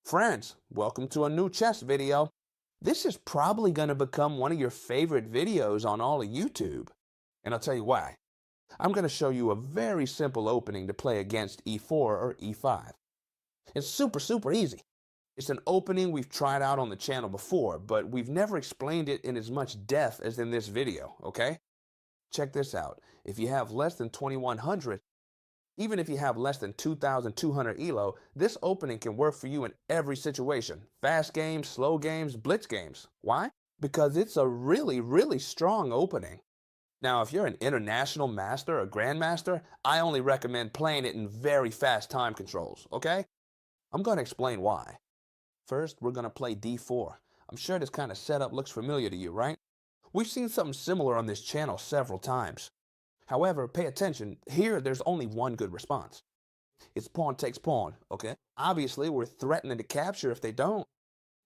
Friends, welcome to a new chess video. This is probably going to become one of your favorite videos on all of YouTube. And I'll tell you why. I'm going to show you a very simple opening to play against e4 or e5. It's super easy. It's an opening we've tried out on the channel before, but we've never explained it in as much depth as in this video, okay? Check this out. If you have less than 2100, even if you have less than 2,200 ELO, this opening can work for you in every situation. Fast games, slow games, blitz games. Why? Because it's a really strong opening. Now, if you're an international master or grandmaster, I only recommend playing it in very fast time controls, okay? I'm going to explain why. First, we're going to play d4. I'm sure this kind of setup looks familiar to you, right? We've seen something similar on this channel several times. However, pay attention, here there's only one good response. It's pawn takes pawn, okay? Obviously, we're threatening to capture if they don't.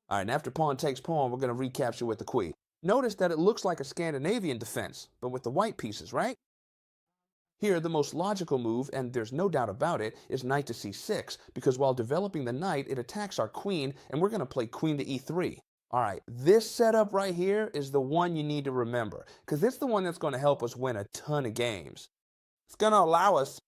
All right, and after pawn takes pawn, we're going to recapture with the queen. Notice that it looks like a Scandinavian defense, but with the white pieces, right? Here, the most logical move, and there's no doubt about it, is knight to c6, because while developing the knight, it attacks our queen, and we're going to play queen to e3. All right, this setup right here is the one you need to remember, because it's the one that's going to help us win a ton of games. It's going to allow us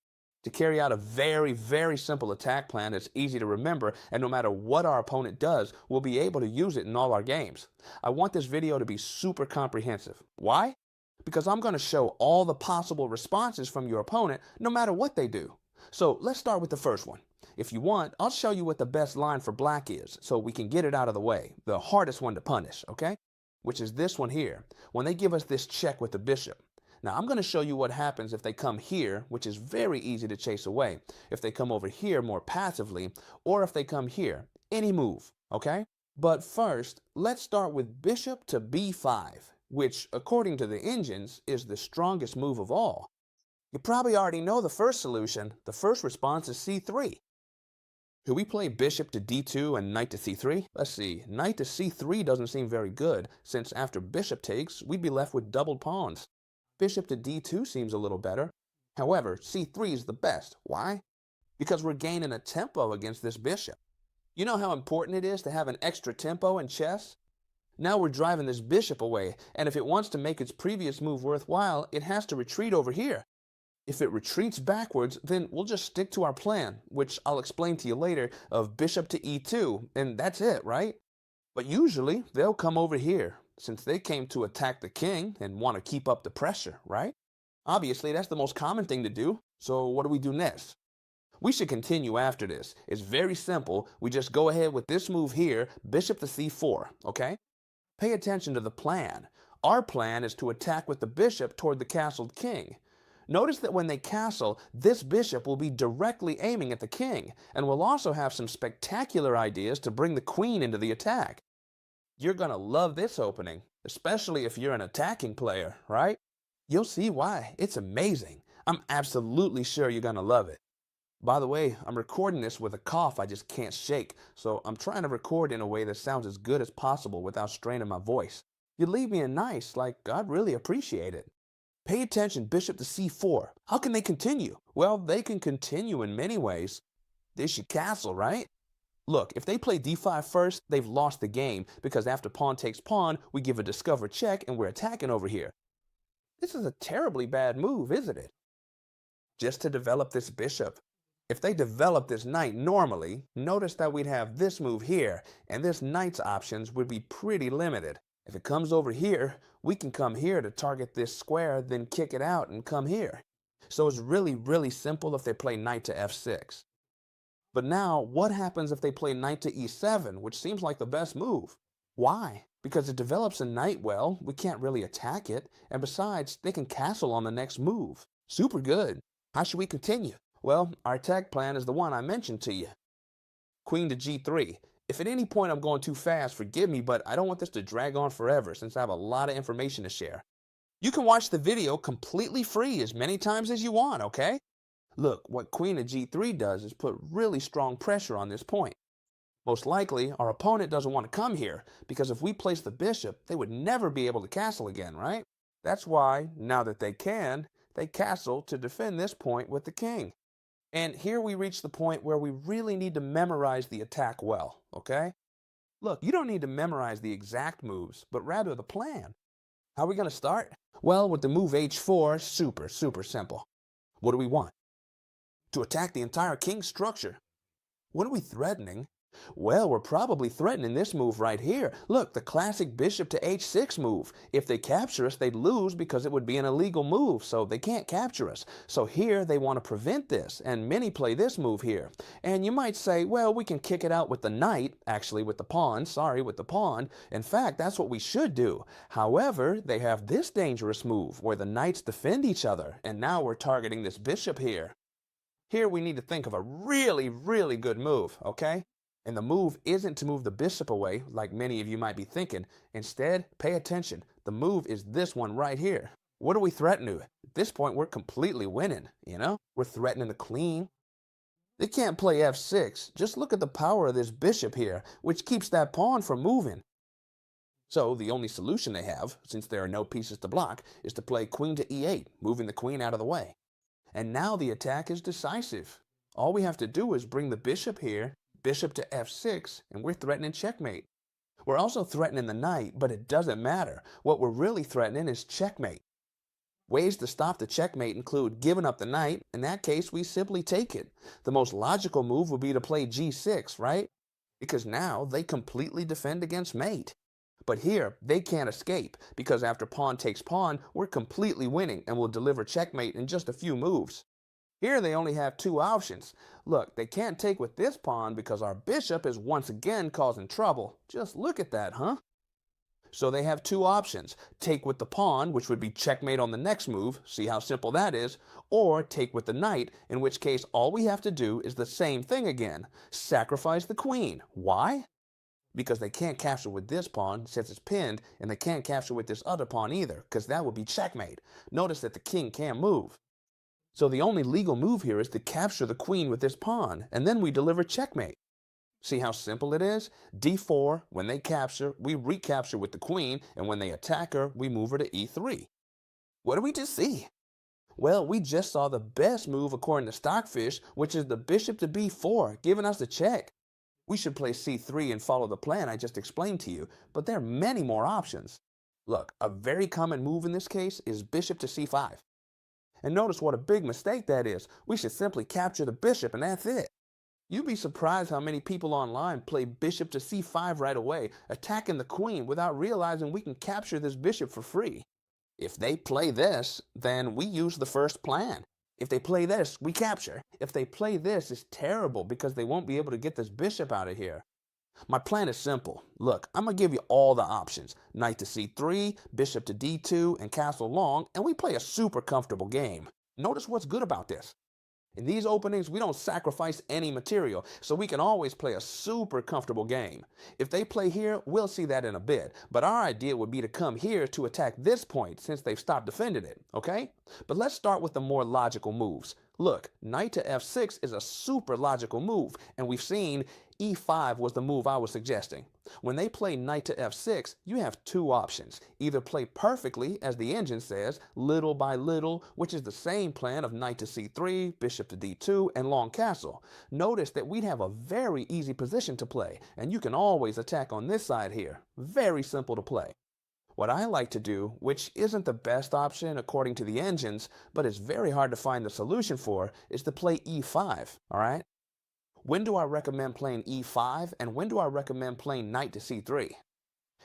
to carry out a very simple attack plan that's easy to remember, and no matter what our opponent does, we'll be able to use it in all our games. I want this video to be super comprehensive. Why? Because I'm going to show all the possible responses from your opponent, no matter what they do. So let's start with the first one. If you want, I'll show you what the best line for black is, so we can get it out of the way, the hardest one to punish, okay? Which is this one here, when they give us this check with the bishop. Now, I'm going to show you what happens if they come here, which is very easy to chase away, if they come over here more passively, or if they come here, any move, okay? But first, let's start with bishop to b5, which, according to the engines, is the strongest move of all. You probably already know the first solution. The first response is c3. Could we play bishop to d2 and knight to c3? Let's see, knight to c3 doesn't seem very good, since after bishop takes, we'd be left with doubled pawns. Bishop to d2 seems a little better. However, c3 is the best. Why? Because we're gaining a tempo against this bishop. You know how important it is to have an extra tempo in chess? Now we're driving this bishop away, and if it wants to make its previous move worthwhile, it has to retreat over here. If it retreats backwards, then we'll just stick to our plan, which I'll explain to you later, of bishop to e2, and that's it, right? But usually, they'll come over here, since they came to attack the king and want to keep up the pressure, right? Obviously, that's the most common thing to do, so what do we do next? We should continue after this. It's very simple. We just go ahead with this move here, bishop to c4, okay? Pay attention to the plan. Our plan is to attack with the bishop toward the castled king. Notice that when they castle, this bishop will be directly aiming at the king, and we'll also have some spectacular ideas to bring the queen into the attack. You're going to love this opening, especially if you're an attacking player, right? You'll see why. It's amazing. I'm absolutely sure you're going to love it. By the way, I'm recording this with a cough I just can't shake, so I'm trying to record in a way that sounds as good as possible without straining my voice. You leave me a nice, like, I'd really appreciate it. Pay attention, bishop to c4. How can they continue? Well, they can continue in many ways. They should castle, right? Look, if they play d5 first, they've lost the game, because after pawn takes pawn, we give a discover check and we're attacking over here. This is a terribly bad move, isn't it? Just to develop this bishop. If they develop this knight normally, notice that we'd have this move here, and this knight's options would be pretty limited. If it comes over here, we can come here to target this square, then kick it out and come here. So it's really simple if they play knight to f6. But now, what happens if they play knight to e7, which seems like the best move? Why? Because it develops a knight well, we can't really attack it, and besides, they can castle on the next move. Super good. How should we continue? Well, our attack plan is the one I mentioned to you. Queen to g3. If at any point I'm going too fast, forgive me, but I don't want this to drag on forever since I have a lot of information to share. You can watch the video completely free as many times as you want, okay? Look, what queen to g3 does is put really strong pressure on this point. Most likely, our opponent doesn't want to come here, because if we place the bishop, they would never be able to castle again, right? That's why, now that they can, they castle to defend this point with the king. And here we reach the point where we really need to memorize the attack well, okay? Look, you don't need to memorize the exact moves, but rather the plan. How are we going to start? Well, with the move h4, super simple. What do we want? To attack the entire king structure. What are we threatening? Well, we're probably threatening this move right here. Look, the classic bishop to h6 move. If they capture us, they'd lose because it would be an illegal move, so they can't capture us. So here they want to prevent this, and many play this move here. And you might say, well, we can kick it out with the knight, actually with the pawn, with the pawn. In fact, that's what we should do. However, they have this dangerous move where the knights defend each other, and now we're targeting this bishop here. Here we need to think of a really good move, okay? And the move isn't to move the bishop away, like many of you might be thinking. Instead, pay attention. The move is this one right here. What are we threatening? At this point, we're completely winning, you know? We're threatening the queen. They can't play f6. Just look at the power of this bishop here, which keeps that pawn from moving. So the only solution they have, since there are no pieces to block, is to play queen to e8, moving the queen out of the way. And now the attack is decisive. All we have to do is bring the bishop here, bishop to f6, and we're threatening checkmate. We're also threatening the knight, but it doesn't matter. What we're really threatening is checkmate. Ways to stop the checkmate include giving up the knight. In that case, we simply take it. The most logical move would be to play g6, right? Because now they completely defend against mate. But here, they can't escape, because after pawn takes pawn, we're completely winning and will deliver checkmate in just a few moves. Here they only have two options. Look, they can't take with this pawn because our bishop is once again causing trouble. Just look at that, huh? So they have two options. Take with the pawn, which would be checkmate on the next move, see how simple that is, or take with the knight, in which case all we have to do is the same thing again. Sacrifice the queen. Why? Because they can't capture with this pawn since it's pinned, and they can't capture with this other pawn either, because that would be checkmate. Notice that the king can't move. So the only legal move here is to capture the queen with this pawn, and then we deliver checkmate. See how simple it is? d4, when they capture, we recapture with the queen, and when they attack her, we move her to e3. What did we just see? Well, we just saw the best move according to Stockfish, which is the bishop to b4, giving us the check. We should play c3 and follow the plan I just explained to you, but there are many more options. Look, a very common move in this case is bishop to c5. And notice what a big mistake that is. We should simply capture the bishop and that's it. You'd be surprised how many people online play bishop to c5 right away, attacking the queen without realizing we can capture this bishop for free. If they play this, then we use the first plan. If they play this, we capture. If they play this, it's terrible because they won't be able to get this bishop out of here. My plan is simple. Look, I'm going to give you all the options. Knight to c3, bishop to d2, and castle long, and we play a super comfortable game. Notice what's good about this. In these openings, we don't sacrifice any material, so we can always play a super comfortable game. If they play here, we'll see that in a bit, but our idea would be to come here to attack this point since they've stopped defending it, okay? But let's start with the more logical moves. Look, knight to f6 is a super logical move, and we've seen e5 was the move I was suggesting. When they play knight to f6, you have two options. Either play perfectly, as the engine says, little by little, which is the same plan of knight to c3, bishop to d2, and long castle. Notice that we'd have a very easy position to play, and you can always attack on this side here. Very simple to play. What I like to do, which isn't the best option according to the engines, but it's very hard to find the solution for, is to play e5, all right? When do I recommend playing e5, and when do I recommend playing knight to c3?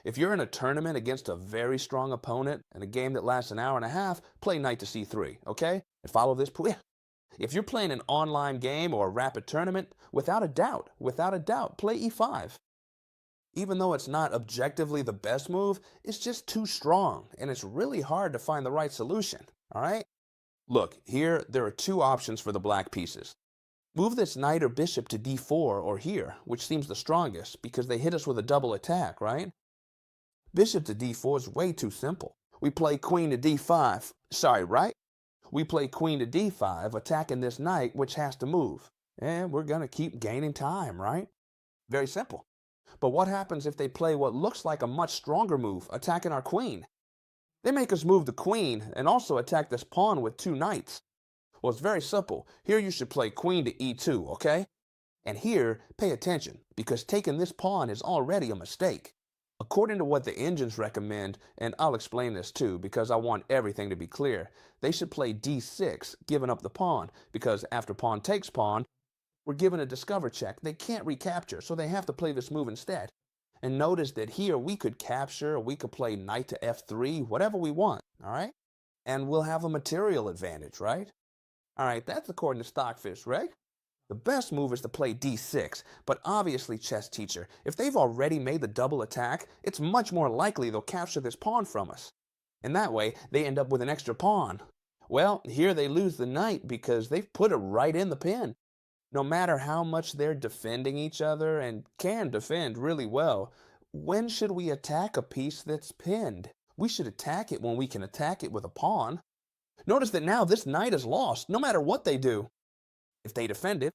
If you're in a tournament against a very strong opponent in a game that lasts an hour and a half, play knight to c3, okay? And follow this. If you're playing an online game or a rapid tournament, without a doubt, play e5. Even though it's not objectively the best move, it's just too strong, and it's really hard to find the right solution, all right? Look, here there are two options for the black pieces. Move this knight or bishop to d4 or here, which seems the strongest because they hit us with a double attack, right? Bishop to d4 is way too simple. We play queen to d5. Right? We play queen to d5, attacking this knight, which has to move. And we're going to keep gaining time, right? Very simple. But what happens if they play what looks like a much stronger move, attacking our queen? They make us move the queen and also attack this pawn with two knights. Well, it's very simple. Here you should play queen to e2, okay? And here, pay attention, because taking this pawn is already a mistake. According to what the engines recommend, and I'll explain this too because I want everything to be clear, they should play d6, giving up the pawn, because after pawn takes pawn, we're given a discover check. They can't recapture, so they have to play this move instead. And notice that here we could capture, we could play knight to f3, whatever we want, all right? And we'll have a material advantage, right? All right, that's according to Stockfish, right? The best move is to play d6, but obviously, Chessteacher, if they've already made the double attack, it's much more likely they'll capture this pawn from us. And that way, they end up with an extra pawn. Well, here they lose the knight because they've put it right in the pin. No matter how much they're defending each other and can defend really well, when should we attack a piece that's pinned? We should attack it when we can attack it with a pawn. Notice that now this knight is lost, no matter what they do. If they defend it,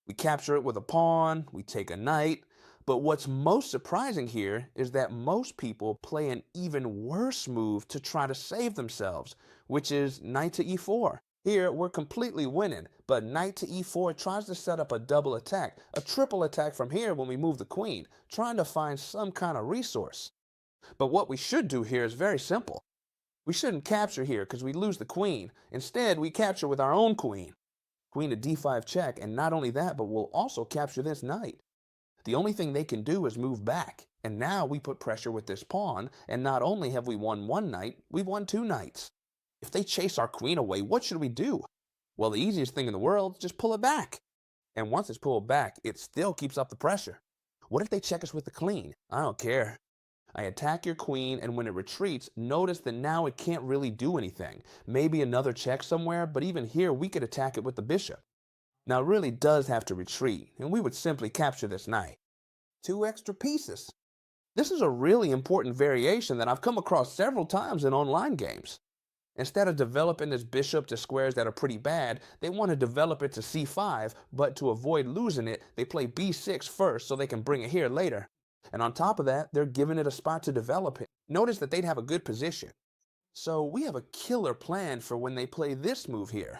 we capture it with a pawn, we take a knight. But what's most surprising here is that most people play an even worse move to try to save themselves, which is knight to e4. Here, we're completely winning, but knight to e4 tries to set up a double attack, a triple attack from here when we move the queen, trying to find some kind of resource. But what we should do here is very simple. We shouldn't capture here because we lose the queen. Instead, we capture with our own queen. Queen to d5 check, and not only that, but we'll also capture this knight. The only thing they can do is move back, and now we put pressure with this pawn, and not only have we won one knight, we've won two knights. If they chase our queen away, what should we do? Well, the easiest thing in the world is just pull it back. And once it's pulled back, it still keeps up the pressure. What if they check us with the queen? I don't care. I attack your queen, and when it retreats, notice that now it can't really do anything. Maybe another check somewhere, but even here we could attack it with the bishop. Now it really does have to retreat, and we would simply capture this knight. Two extra pieces. This is a really important variation that I've come across several times in online games. Instead of developing this bishop to squares that are pretty bad, they want to develop it to c5, but to avoid losing it, they play b6 first so they can bring it here later. And on top of that, they're giving it a spot to develop it. Notice that they'd have a good position. So we have a killer plan for when they play this move here.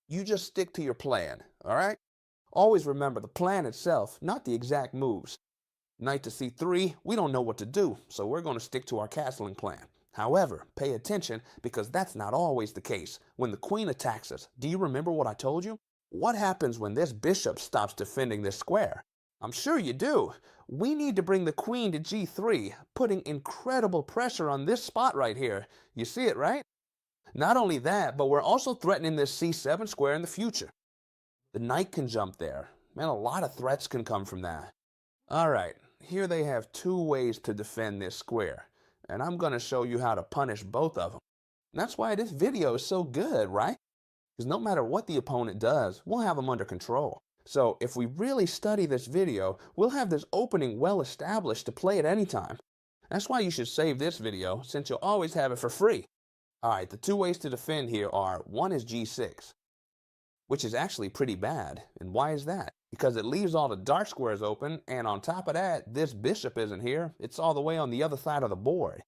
You just stick to your plan, all right? Always remember the plan itself, not the exact moves. Knight to c3, we don't know what to do, so we're going to stick to our castling plan. However, pay attention because that's not always the case. When the queen attacks us, do you remember what I told you? What happens when this bishop stops defending this square? I'm sure you do. We need to bring the queen to g3, putting incredible pressure on this spot right here. You see it, right? Not only that, but we're also threatening this c7 square in the future. The knight can jump there. Man, a lot of threats can come from that. All right, here they have two ways to defend this square, and I'm going to show you how to punish both of them. And that's why this video is so good, right? Because no matter what the opponent does, we'll have them under control. So if we really study this video, we'll have this opening well established to play at any time. That's why you should save this video, since you'll always have it for free. All right, the two ways to defend here are, one is g6, which is actually pretty bad. And why is that? Because it leaves all the dark squares open, and on top of that, this bishop isn't here. It's all the way on the other side of the board.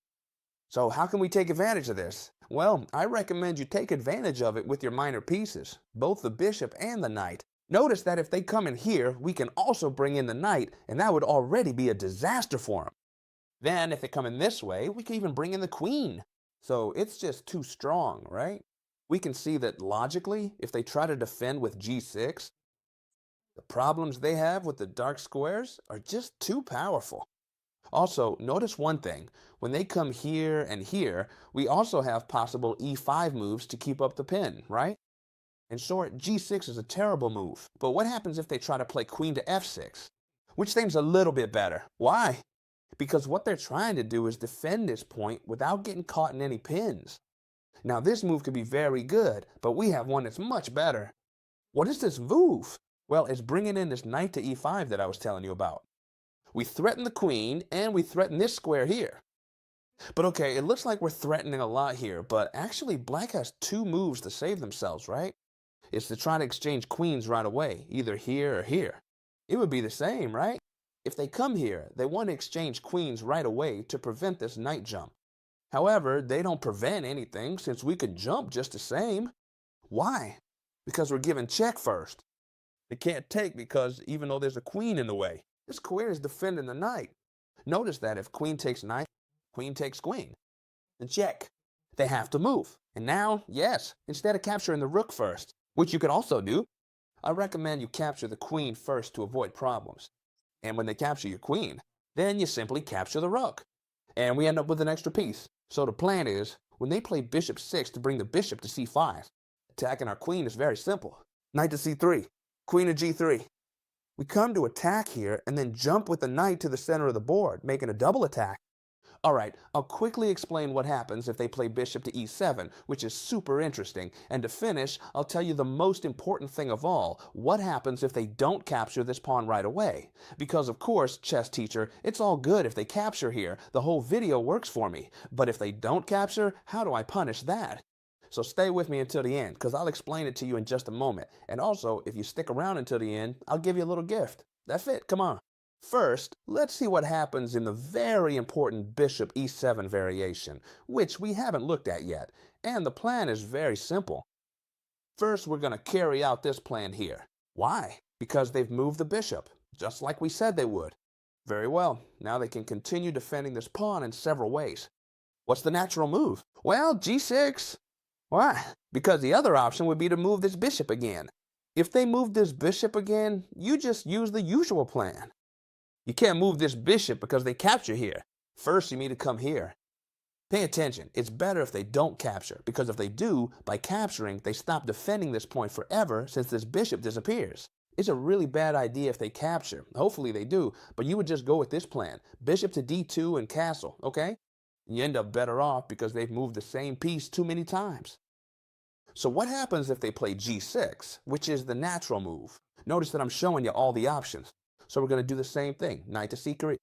So how can we take advantage of this? Well, I recommend you take advantage of it with your minor pieces, both the bishop and the knight. Notice that if they come in here, we can also bring in the knight, and that would already be a disaster for them. Then, if they come in this way, we can even bring in the queen. So it's just too strong, right? We can see that logically, if they try to defend with g6, the problems they have with the dark squares are just too powerful. Also, notice one thing. When they come here and here, we also have possible e5 moves to keep up the pin, right? In short, g6 is a terrible move. But what happens if they try to play queen to f6? Which seems a little bit better. Why? Because what they're trying to do is defend this point without getting caught in any pins. Now this move could be very good, but we have one that's much better. What is this move? Well, it's bringing in this knight to e5 that I was telling you about. We threaten the queen, and we threaten this square here. But okay, it looks like we're threatening a lot here, but actually black has two moves to save themselves, right? It's to try to exchange queens right away, either here or here. It would be the same, right? If they come here, they want to exchange queens right away to prevent this knight jump. However, they don't prevent anything since we could jump just the same. Why? Because we're giving check first. They can't take because even though there's a queen in the way, this queen is defending the knight. Notice that if queen takes knight, queen takes queen. Then check. They have to move. And now, yes, instead of capturing the rook first, which you could also do, I recommend you capture the queen first to avoid problems. And when they capture your queen, then you simply capture the rook. And we end up with an extra piece. So the plan is, when they play bishop 6 to bring the bishop to c5, attacking our queen is very simple. Knight to c3, queen to g3. We come to attack here and then jump with the knight to the center of the board, making a double attack. All right, I'll quickly explain what happens if they play bishop to e7, which is super interesting. And to finish, I'll tell you the most important thing of all, what happens if they don't capture this pawn right away. Because of course, chess teacher, it's all good if they capture here. The whole video works for me. But if they don't capture, how do I punish that? So stay with me until the end, because I'll explain it to you in just a moment. And also, if you stick around until the end, I'll give you a little gift. That's it, come on. First, let's see what happens in the very important bishop e7 variation, which we haven't looked at yet. And the plan is very simple. First, we're going to carry out this plan here. Why? Because they've moved the bishop, just like we said they would. Very well, now they can continue defending this pawn in several ways. What's the natural move? Well, g6. Why? Because the other option would be to move this bishop again. If they move this bishop again, you just use the usual plan. You can't move this bishop because they capture here. First, you need to come here. Pay attention. It's better if they don't capture, because if they do, by capturing, they stop defending this point forever since this bishop disappears. It's a really bad idea if they capture. Hopefully they do, but you would just go with this plan. Bishop to d2 and castle, okay? You end up better off because they've moved the same piece too many times. So what happens if they play g6, which is the natural move? Notice that I'm showing you all the options. So we're going to do the same thing, knight to c3.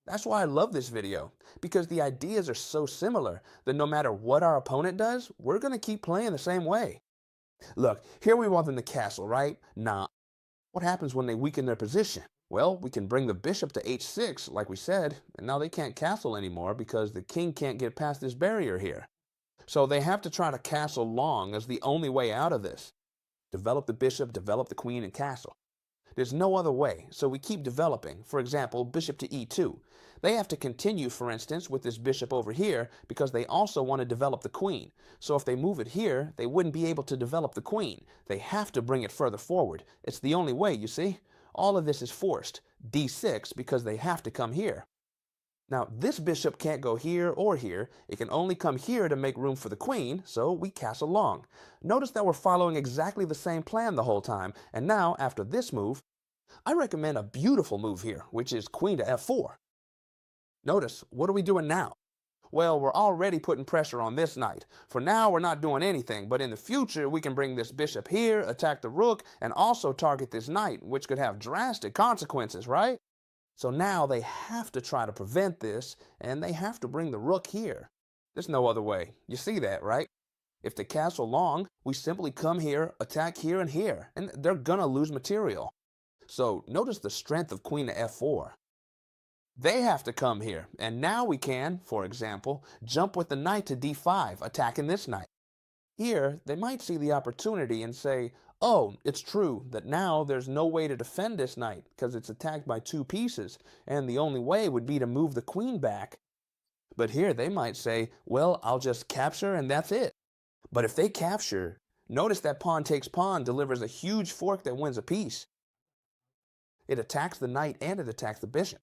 That's why I love this video, because the ideas are so similar that no matter what our opponent does, we're going to keep playing the same way. Look, here we want them to castle, right? Nah. What happens when they weaken their position? Well, we can bring the bishop to h6, like we said, and now they can't castle anymore because the king can't get past this barrier here. So they have to try to castle long as the only way out of this. Develop the bishop, develop the queen, and castle. There's no other way, so we keep developing. For example, bishop to e2. They have to continue, for instance, with this bishop over here because they also want to develop the queen. So if they move it here, they wouldn't be able to develop the queen. They have to bring it further forward. It's the only way, you see? All of this is forced. d6 because they have to come here. Now, this bishop can't go here or here. It can only come here to make room for the queen, so we castle long. Notice that we're following exactly the same plan the whole time, and now, after this move, I recommend a beautiful move here, which is queen to f4. Notice, what are we doing now? Well, we're already putting pressure on this knight. For now, we're not doing anything, but in the future, we can bring this bishop here, attack the rook, and also target this knight, which could have drastic consequences, right? So now they have to try to prevent this, and they have to bring the rook here. There's no other way. You see that, right? If they castle long, we simply come here, attack here and here, and they're gonna lose material. So notice the strength of queen to f4. They have to come here, and now we can, for example, jump with the knight to d5, attacking this knight. Here, they might see the opportunity and say, oh, it's true that now there's no way to defend this knight because it's attacked by two pieces, and the only way would be to move the queen back. But here they might say, well, I'll just capture and that's it. But if they capture, notice that pawn takes pawn delivers a huge fork that wins a piece. It attacks the knight and it attacks the bishop.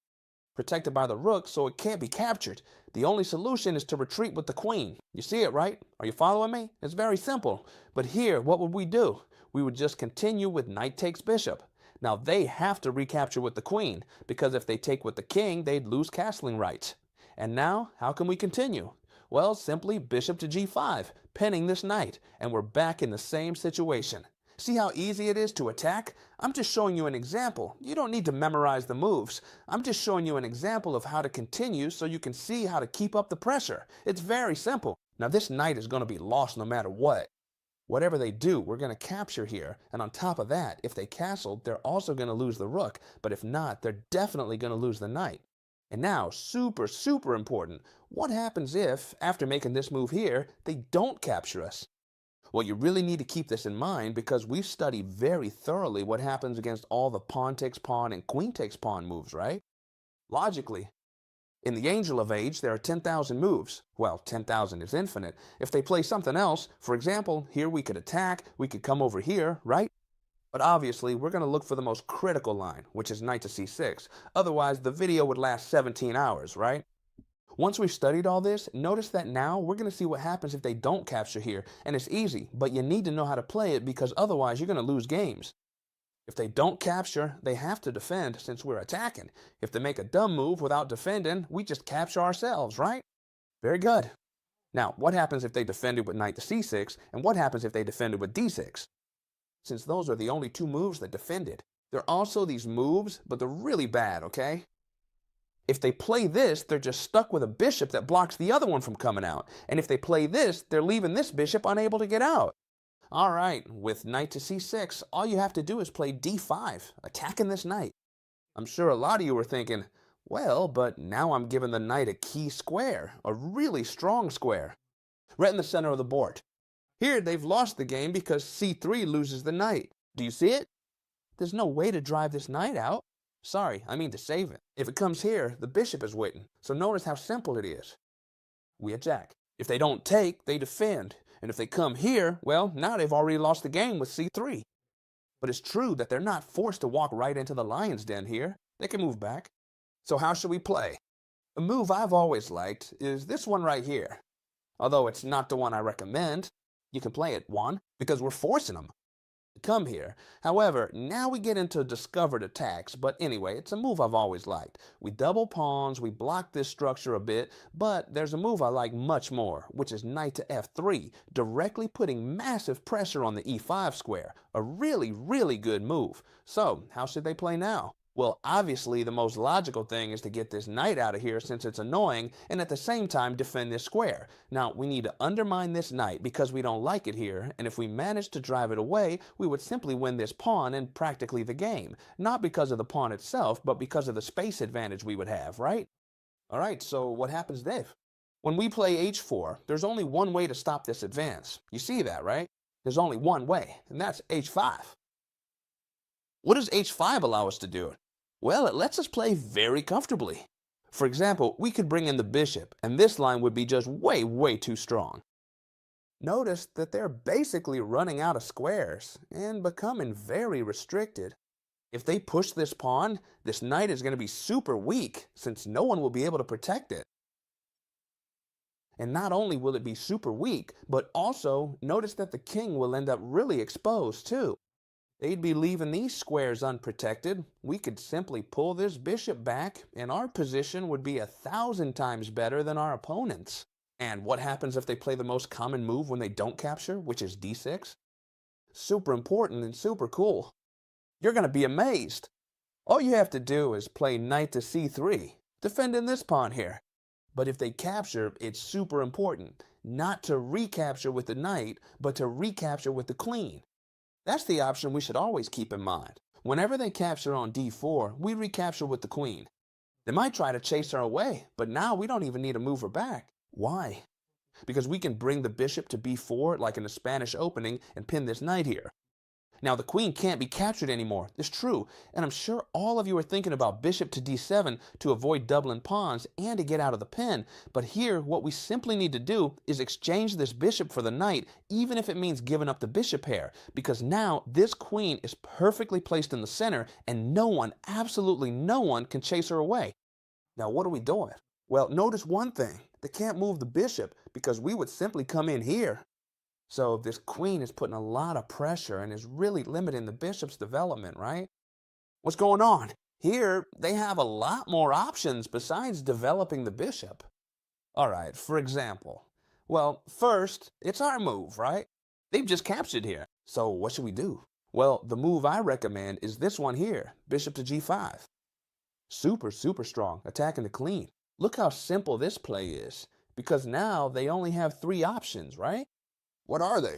Protected by the rook, so it can't be captured. The only solution is to retreat with the queen. You see it, right? Are you following me? It's very simple. But here, what would we do? We would just continue with knight takes bishop. Now they have to recapture with the queen, because if they take with the king, they'd lose castling rights. And now, how can we continue? Well, simply bishop to g5, pinning this knight, and we're back in the same situation. See how easy it is to attack? I'm just showing you an example. You don't need to memorize the moves. I'm just showing you an example of how to continue so you can see how to keep up the pressure. It's very simple. Now this knight is going to be lost no matter what. Whatever they do, we're going to capture here. And on top of that, if they castle, they're also going to lose the rook. But if not, they're definitely going to lose the knight. And now, super, super important, what happens if, after making this move here, they don't capture us? Well, you really need to keep this in mind because we study very thoroughly what happens against all the pawn takes pawn and queen takes pawn moves, right? Logically, in the Angel of Age, there are 10,000 moves. Well, 10,000 is infinite. If they play something else, for example, here we could attack, we could come over here, right? But obviously, we're going to look for the most critical line, which is knight to c6. Otherwise, the video would last 17 hours, right? Once we've studied all this, notice that now we're going to see what happens if they don't capture here. And it's easy, but you need to know how to play it because otherwise you're going to lose games. If they don't capture, they have to defend since we're attacking. If they make a dumb move without defending, we just capture ourselves, right? Very good. Now, what happens if they defended with knight to c6, and what happens if they defended with d6? Since those are the only two moves that defended. There are also these moves, but they're really bad, okay? If they play this, they're just stuck with a bishop that blocks the other one from coming out. And if they play this, they're leaving this bishop unable to get out. All right, with knight to c6, all you have to do is play d5, attacking this knight. I'm sure a lot of you were thinking, well, but now I'm giving the knight a key square, a really strong square, right in the center of the board. Here, they've lost the game because c3 loses the knight. Do you see it? There's no way to drive this knight out. Sorry, I mean to save it. If it comes here, the bishop is waiting. So notice how simple it is. We attack. If they don't take, they defend. And if they come here, well, now they've already lost the game with c3. But it's true that they're not forced to walk right into the lion's den here. They can move back. So how should we play? A move I've always liked is this one right here. Although it's not the one I recommend, you can play it, one, because we're forcing them to come here. However, now we get into discovered attacks, but anyway, it's a move I've always liked. We double pawns, we block this structure a bit, but there's a move I like much more, which is knight to f3, directly putting massive pressure on the e5 square. A really, really good move. So, how should they play now? Well, obviously, the most logical thing is to get this knight out of here since it's annoying, and at the same time defend this square. Now, we need to undermine this knight because we don't like it here, and if we manage to drive it away, we would simply win this pawn and practically the game. Not because of the pawn itself, but because of the space advantage we would have, right? All right, so what happens then? When we play h4, there's only one way to stop this advance. You see that, right? There's only one way, and that's h5. What does h5 allow us to do? Well, it lets us play very comfortably. For example, we could bring in the bishop, and this line would be just way, way too strong. Notice that they're basically running out of squares and becoming very restricted. If they push this pawn, this knight is going to be super weak since no one will be able to protect it. And not only will it be super weak, but also notice that the king will end up really exposed too. They'd be leaving these squares unprotected. We could simply pull this bishop back, and our position would be 1,000 times better than our opponent's. And what happens if they play the most common move when they don't capture, which is d6? Super important and super cool. You're going to be amazed. All you have to do is play knight to c3, defending this pawn here. But if they capture, it's super important, not to recapture with the knight, but to recapture with the queen. That's the option we should always keep in mind. Whenever they capture on d4, we recapture with the queen. They might try to chase her away, but now we don't even need to move her back. Why? Because we can bring the bishop to b4 like in the Spanish opening and pin this knight here. Now the queen can't be captured anymore. It's true, and I'm sure all of you are thinking about bishop to d7 to avoid doubling pawns and to get out of the pin. But here, what we simply need to do is exchange this bishop for the knight, even if it means giving up the bishop pair, because now this queen is perfectly placed in the center, and no one, absolutely no one, can chase her away. Now what are we doing? Well, notice one thing. They can't move the bishop because we would simply come in here. So this queen is putting a lot of pressure and is really limiting the bishop's development, right? What's going on? Here, they have a lot more options besides developing the bishop. All right, for example. Well, first, it's our move, right? They've just captured here. So what should we do? Well, the move I recommend is this one here, bishop to g5. Super, super strong, attacking the queen. Look how simple this play is, because now they only have 3 options, right? What are they?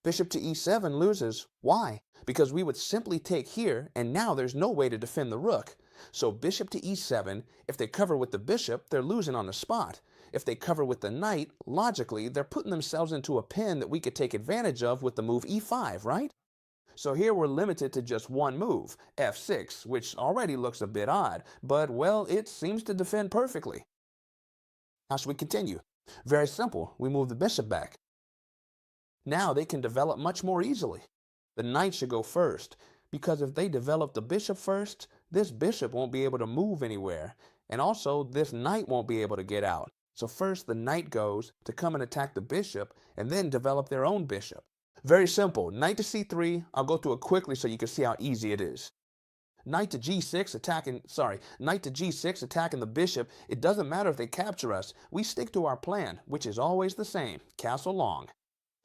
Bishop to e7 loses. Why? Because we would simply take here, and now there's no way to defend the rook. So bishop to e7, if they cover with the bishop, they're losing on the spot. If they cover with the knight, logically, they're putting themselves into a pin that we could take advantage of with the move e5, right? So here we're limited to just one move, f6, which already looks a bit odd, but well, it seems to defend perfectly. How should we continue? Very simple, we move the bishop back. Now they can develop much more easily. The knight should go first, because if they develop the bishop first, this bishop won't be able to move anywhere, and also this knight won't be able to get out. So first the knight goes to come and attack the bishop, and then develop their own bishop. Very simple, knight to c3, I'll go through it quickly so you can see how easy it is. Knight to g6 knight to g6 attacking the bishop. It doesn't matter if they capture us, we stick to our plan, which is always the same, castle long.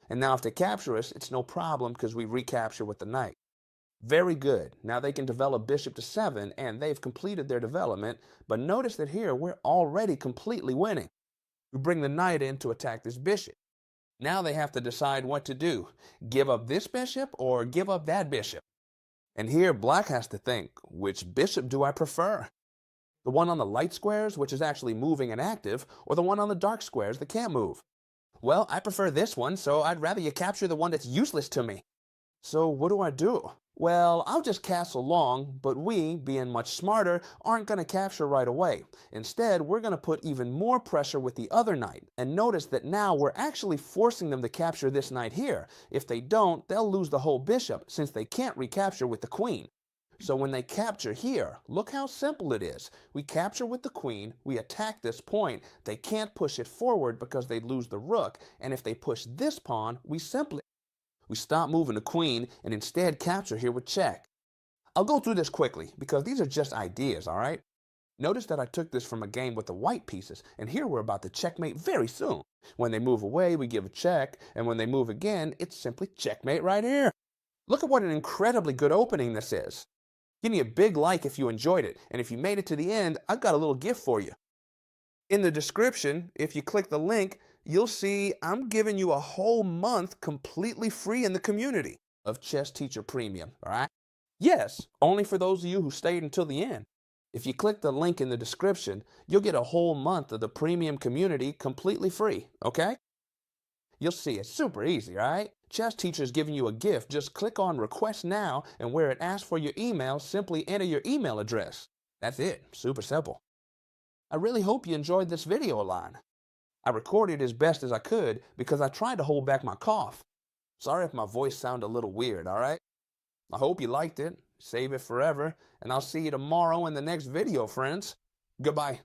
And now if they capture us, it's no problem because we recapture with the knight. Very good. Now they can develop bishop to 7, and they've completed their development, but notice that here we're already completely winning. We bring the knight in to attack this bishop. Now they have to decide what to do. Give up this bishop or give up that bishop? And here black has to think, which bishop do I prefer? The one on the light squares, which is actually moving and active, or the one on the dark squares that can't move? Well, I prefer this one, so I'd rather you capture the one that's useless to me. So what do I do? Well, I'll just castle long, but we, being much smarter, aren't going to capture right away. Instead, we're going to put even more pressure with the other knight. And notice that now we're actually forcing them to capture this knight here. If they don't, they'll lose the whole bishop, since they can't recapture with the queen. So when they capture here, look how simple it is. We capture with the queen, we attack this point. They can't push it forward because they'd lose the rook. And if they push this pawn, we stop moving the queen and instead capture here with check. I'll go through this quickly because these are just ideas, all right? Notice that I took this from a game with the white pieces, and here we're about to checkmate very soon. When they move away, we give a check, and when they move again, it's simply checkmate right here. Look at what an incredibly good opening this is. Give me a big like if you enjoyed it, and if you made it to the end, I've got a little gift for you. In the description, if you click the link, you'll see I'm giving you a whole month completely free in the community of Chessteacher Premium, all right? Yes, only for those of you who stayed until the end. If you click the link in the description, you'll get a whole month of the premium community completely free, okay? You'll see it's super easy, all right? Chessteacher is giving you a gift. Just click on Request Now, and where it asks for your email, simply enter your email address. That's it, super simple. I really hope you enjoyed this video a lot. I recorded as best as I could because I tried to hold back my cough. Sorry if my voice sounded a little weird, all right? I hope you liked it. Save it forever, and I'll see you tomorrow in the next video, friends. Goodbye.